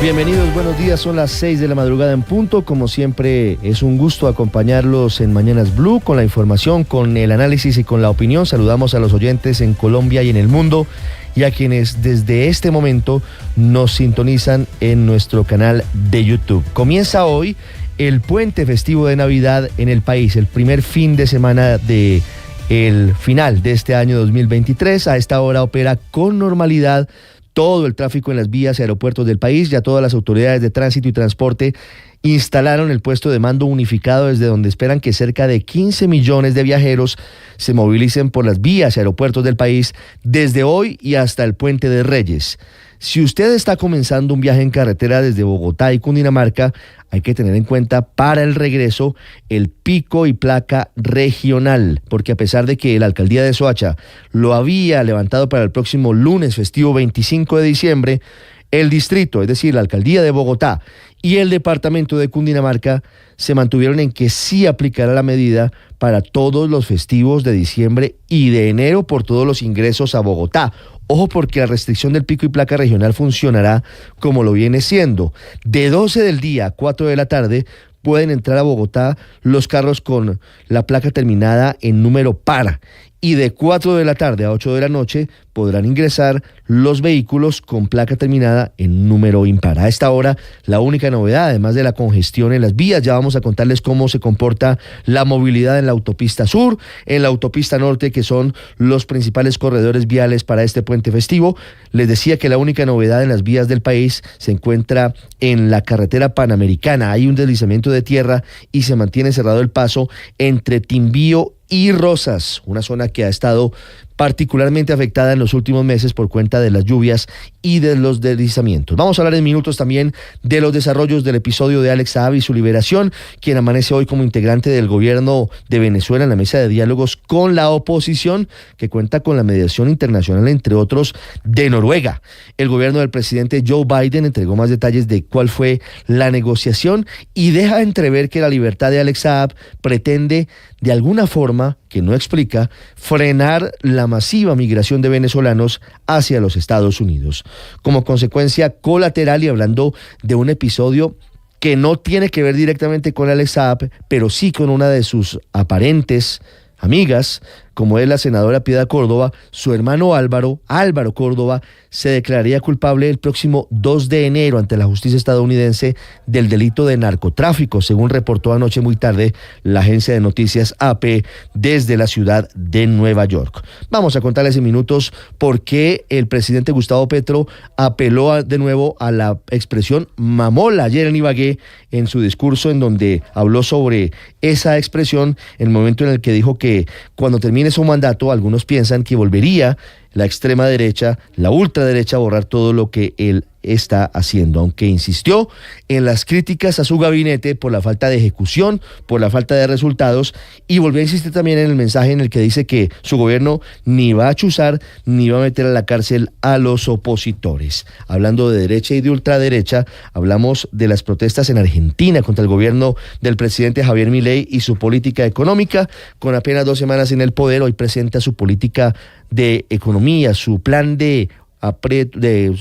Bienvenidos, buenos días, son las 6 de la madrugada en punto. Como siempre, es un gusto acompañarlos en Mañanas Blue con la información, con el análisis y con la opinión. Saludamos a los oyentes en Colombia y en el mundo y a quienes desde este momento nos sintonizan en nuestro canal de YouTube. Comienza hoy el puente festivo de Navidad en el país, el primer fin de semana de el final de este año 2023. A esta hora opera con normalidad todo el tráfico en las vías y aeropuertos del país. Ya todas las autoridades de tránsito y transporte instalaron el puesto de mando unificado desde donde esperan que cerca de 15 millones de viajeros se movilicen por las vías y aeropuertos del país desde hoy y hasta el Puente de Reyes. Si usted está comenzando un viaje en carretera desde Bogotá y Cundinamarca, hay que tener en cuenta para el regreso el pico y placa regional, porque a pesar de que la alcaldía de Soacha lo había levantado para el próximo lunes festivo 25 de diciembre, el distrito, es decir, la alcaldía de Bogotá y el departamento de Cundinamarca se mantuvieron en que sí aplicará la medida para todos los festivos de diciembre y de enero por todos los ingresos a Bogotá. Ojo, porque la restricción del pico y placa regional funcionará como lo viene siendo. De 12 del día a 4 de la tarde pueden entrar a Bogotá los carros con la placa terminada en número par. Y de 4 de la tarde a 8 de la noche podrán ingresar los vehículos con placa terminada en número impar. A esta hora, la única novedad, además de la congestión en las vías, ya vamos a contarles cómo se comporta la movilidad en la autopista sur, en la autopista norte, que son los principales corredores viales para este puente festivo. Les decía que la única novedad en las vías del país se encuentra en la carretera panamericana. Hay un deslizamiento de tierra y se mantiene cerrado el paso entre Timbío y Rosas, una zona que ha estado particularmente afectada en los últimos meses por cuenta de las lluvias y de los deslizamientos. Vamos a hablar en minutos también de los desarrollos del episodio de Alex Saab y su liberación, quien amanece hoy como integrante del gobierno de Venezuela en la mesa de diálogos con la oposición, que cuenta con la mediación internacional, entre otros, de Noruega. El gobierno del presidente Joe Biden entregó más detalles de cuál fue la negociación y deja entrever que la libertad de Alex Saab pretende, de alguna forma, que no explica, frenar la masiva migración de venezolanos hacia los Estados Unidos. Como consecuencia colateral, y hablando de un episodio que no tiene que ver directamente con Alex Saab, pero sí con una de sus aparentes amigas, como es la senadora Piedad Córdoba, su hermano Álvaro Córdoba, se declararía culpable el próximo 2 de enero ante la justicia estadounidense del delito de narcotráfico, según reportó anoche muy tarde la agencia de noticias AP desde la ciudad de Nueva York. Vamos a contarles en minutos por qué el presidente Gustavo Petro apeló de nuevo a la expresión mamola ayer en Ibagué en su discurso, en donde habló sobre esa expresión en el momento en el que dijo que cuando termine su mandato, algunos piensan que volvería la extrema derecha, la ultraderecha, a borrar todo lo que él está haciendo, aunque insistió en las críticas a su gabinete por la falta de ejecución, por la falta de resultados, y volvió a insistir también en el mensaje en el que dice que su gobierno ni va a chuzar ni va a meter a la cárcel a los opositores. Hablando de derecha y de ultraderecha, hablamos de las protestas en Argentina contra el gobierno del presidente Javier Milei y su política económica. Con apenas 2 semanas en el poder, hoy presenta su política de economía, su plan de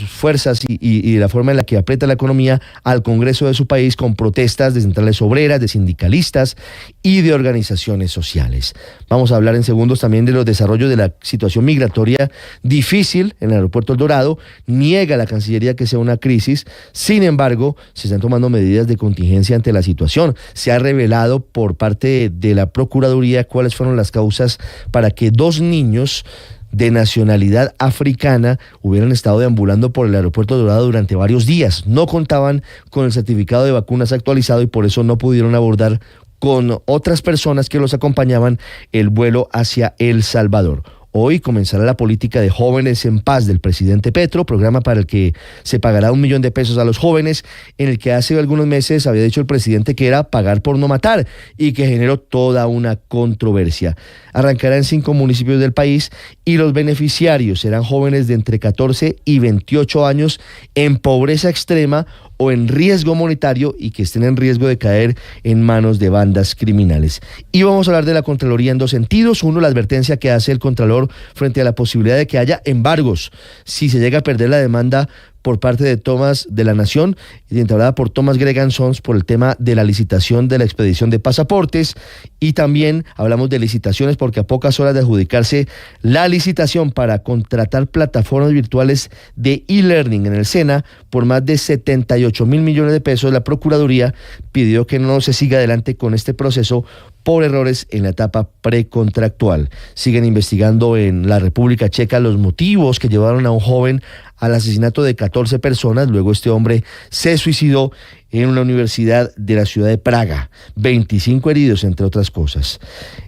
fuerzas y la forma en la que aprieta la economía al Congreso de su país, con protestas de centrales obreras, de sindicalistas y de organizaciones sociales. Vamos a hablar en segundos también de los desarrollos de la situación migratoria difícil en el aeropuerto El Dorado. Niega la Cancillería que sea una crisis, sin embargo, se están tomando medidas de contingencia ante la situación. Se ha revelado por parte de la Procuraduría cuáles fueron las causas para que 2 niños de nacionalidad africana hubieran estado deambulando por el aeropuerto Dorado durante varios días. No contaban con el certificado de vacunas actualizado y por eso no pudieron abordar con otras personas que los acompañaban el vuelo hacia El Salvador. Hoy comenzará la política de Jóvenes en Paz del presidente Petro, programa para el que se pagará $1 millón a los jóvenes, en el que hace algunos meses había dicho el presidente que era pagar por no matar y que generó toda una controversia. Arrancará en 5 municipios del país y los beneficiarios serán jóvenes de entre 14 y 28 años en pobreza extrema o en riesgo monetario y que estén en riesgo de caer en manos de bandas criminales. Y vamos a hablar de la Contraloría en 2 sentidos. Uno, la advertencia que hace el Contralor frente a la posibilidad de que haya embargos si se llega a perder la demanda por parte de Thomas de la Nación y entablada por Thomas Gregan Sons por el tema de la licitación de la expedición de pasaportes, y también hablamos de licitaciones porque a pocas horas de adjudicarse la licitación para contratar plataformas virtuales de e-learning en el SENA por más de 78.000 millones de pesos, la Procuraduría pidió que no se siga adelante con este proceso por errores en la etapa precontractual. Siguen investigando en la República Checa los motivos que llevaron a un joven al asesinato de 14 personas. Luego este hombre se suicidó en una universidad de la ciudad de Praga. 25 heridos, entre otras cosas.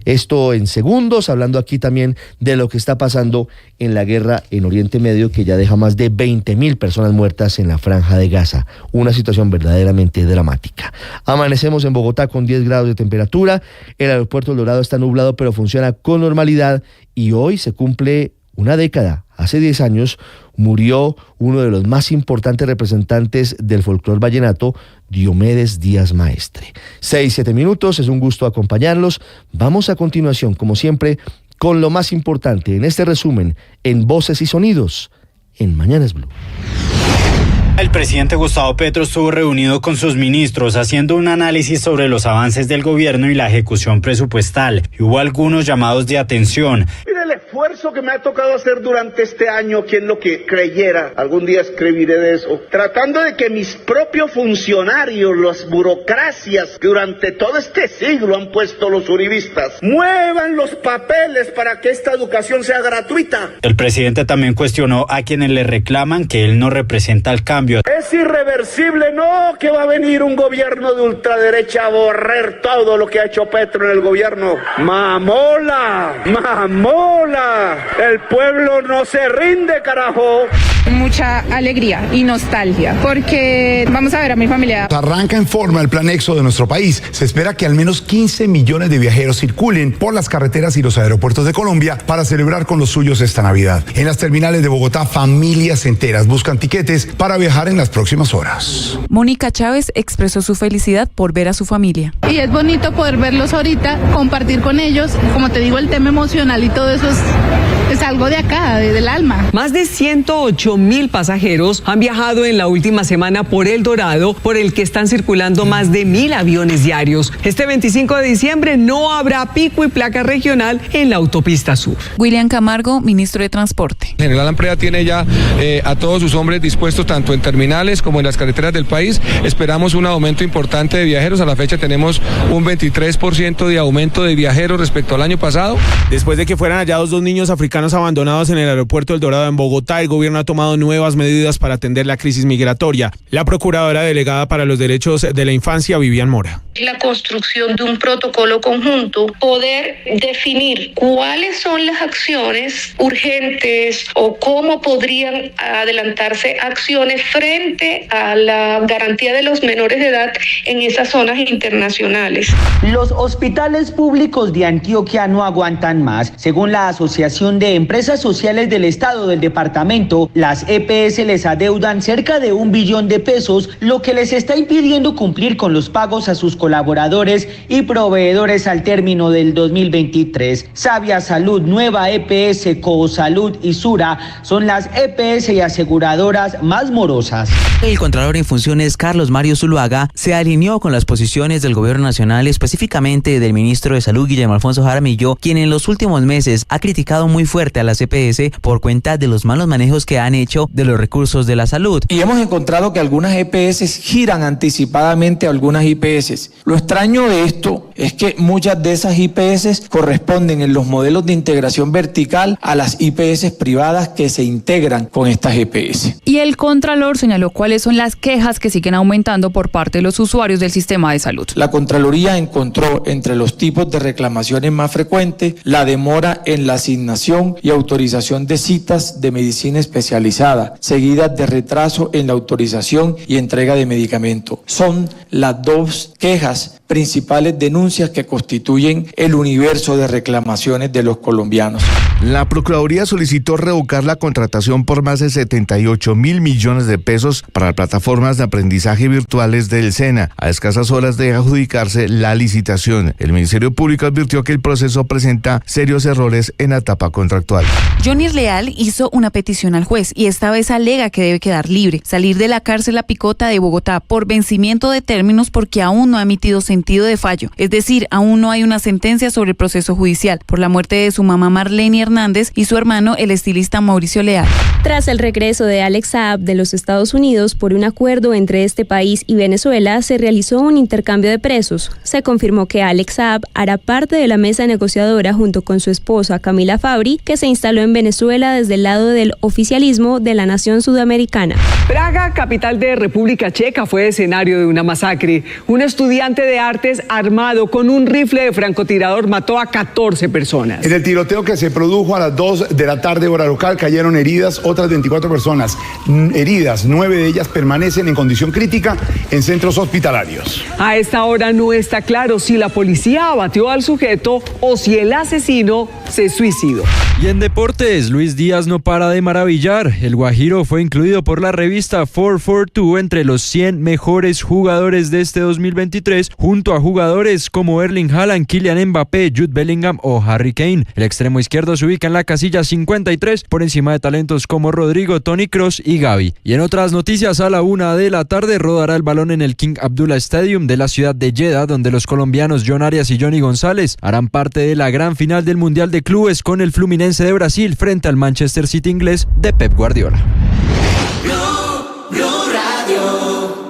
Esto en segundos, hablando aquí también de lo que está pasando en la guerra en Oriente Medio, que ya deja más de 20.000 personas muertas en la franja de Gaza. Una situación verdaderamente dramática. Amanecemos en Bogotá con 10 grados de temperatura. El aeropuerto El Dorado está nublado, pero funciona con normalidad. Y hoy se cumple una década. Hace 10 años murió uno de los más importantes representantes del folclore vallenato, Diomedes Díaz Maestre. 6-7 minutos, es un gusto acompañarlos. Vamos a continuación, como siempre, con lo más importante en este resumen en Voces y Sonidos en Mañanas Blue. El presidente Gustavo Petro estuvo reunido con sus ministros haciendo un análisis sobre los avances del gobierno y la ejecución presupuestal. Y hubo algunos llamados de atención. Mire el esfuerzo que me ha tocado hacer durante este año, quien lo que creyera, algún día escribiré de eso, tratando de que mis propios funcionarios, las burocracias que durante todo este siglo han puesto los uribistas, muevan los papeles para que esta educación sea gratuita. El presidente también cuestionó a quienes le reclaman que él no representa el cambio. Es irreversible, no, que va a venir un gobierno de ultraderecha a borrar todo lo que ha hecho Petro en el gobierno. Mamola, mamola, el pueblo no se rinde, carajo. Mucha alegría y nostalgia, porque vamos a ver a mi familia. Arranca en forma el plan EXO de nuestro país. Se espera que al menos 15 millones de viajeros circulen por las carreteras y los aeropuertos de Colombia para celebrar con los suyos esta Navidad. En las terminales de Bogotá, familias enteras buscan tiquetes para viajar en las próximas horas. Mónica Chávez expresó su felicidad por ver a su familia. Y es bonito poder verlos ahorita, compartir con ellos. Como te digo, el tema emocional y todo eso es algo de acá, del alma. Más de 108.000 pasajeros han viajado en la última semana por El Dorado, por el que están circulando más de 1.000 aviones diarios. Este 25 de diciembre no habrá pico y placa regional en la autopista sur. William Camargo, ministro de Transporte. General Ampreda tiene ya a todos sus hombres dispuestos tanto en terminales como en las carreteras del país. Esperamos un aumento importante de viajeros. A la fecha tenemos un 23% de aumento de viajeros respecto al año pasado. Después de que fueran hallados 2 niños africanos abandonados en el aeropuerto El Dorado en Bogotá, el gobierno ha tomado nuevas medidas para atender la crisis migratoria. La procuradora delegada para los derechos de la infancia, Vivian Mora. La construcción de un protocolo conjunto, poder definir cuáles son las acciones urgentes o cómo podrían adelantarse acciones frente a la garantía de los menores de edad en esas zonas internacionales. Los hospitales públicos de Antioquia no aguantan más. Según la Asociación de Empresas Sociales del Estado del departamento, las EPS les adeudan cerca de 1 billón de pesos, lo que les está impidiendo cumplir con los pagos a sus colaboradores y proveedores al término del 2023. Sabia Salud, Nueva EPS, Coosalud y Sura son las EPS y aseguradoras más morosas. El Contralor en funciones, Carlos Mario Zuluaga, se alineó con las posiciones del Gobierno Nacional, específicamente del Ministro de Salud, Guillermo Alfonso Jaramillo, quien en los últimos meses ha criticado muy fuerte a las EPS por cuenta de los malos manejos que han hecho de los recursos de la salud. Y hemos encontrado que algunas EPS giran anticipadamente a algunas IPS. Lo extraño de esto es que muchas de esas IPS corresponden en los modelos de integración vertical a las IPS privadas que se integran con estas EPS. Y el Contralor señaló cuáles son las quejas que siguen aumentando por parte de los usuarios del sistema de salud. La Contraloría encontró entre los tipos de reclamaciones más frecuentes la demora en la asignación y autorización de citas de medicina especializada, seguidas de retraso en la autorización y entrega de medicamentos. Son las 2 quejas principales denuncias que constituyen el universo de reclamaciones de los colombianos. La Procuraduría solicitó revocar la contratación por más de 78 mil millones de pesos para plataformas de aprendizaje virtuales del SENA, a escasas horas de adjudicarse la licitación. El Ministerio Público advirtió que el proceso presenta serios errores en la etapa contractual. Johnny Leal hizo una petición al juez y esta vez alega que debe quedar libre, salir de la cárcel La Picota de Bogotá por vencimiento de términos porque aún no ha emitido sentido de fallo, es decir, aún no hay una sentencia sobre el proceso judicial por la muerte de su mamá Marlene Hernández y su hermano el estilista Mauricio Leal. Tras el regreso de Alex Saab de los Estados Unidos por un acuerdo entre este país y Venezuela, se realizó un intercambio de presos. Se confirmó que Alex Saab hará parte de la mesa negociadora junto con su esposa Camila Fabri, que se instaló en Venezuela desde el lado del oficialismo de la nación sudamericana. Praga, capital de República Checa, fue escenario de una masacre. Un estudiante de artes armado con un rifle de francotirador mató a 14 personas. En el tiroteo que se produjo a las 2 de la tarde hora local cayeron heridas otras 24 personas. Heridas, 9 de ellas permanecen en condición crítica en centros hospitalarios. A esta hora no está claro si la policía abatió al sujeto o si el asesino se suicidó. Y en deportes, Luis Díaz no para de maravillar. El Guajiro fue incluido por la revista 442 entre los 100 mejores jugadores de este 2023, junto a jugadores como Erling Haaland, Kylian Mbappé, Jude Bellingham o Harry Kane. El extremo izquierdo se ubica en la casilla 53 por encima de talentos como Rodrigo, Toni Kroos y Gavi. Y en otras noticias, a la 1 de la tarde rodará el balón en el King Abdullah Stadium de la ciudad de Jeddah, donde los colombianos John Arias y Johnny González harán parte de la gran final del Mundial de Clubes con el Fluminense de Brasil frente al Manchester City inglés de Pep Guardiola.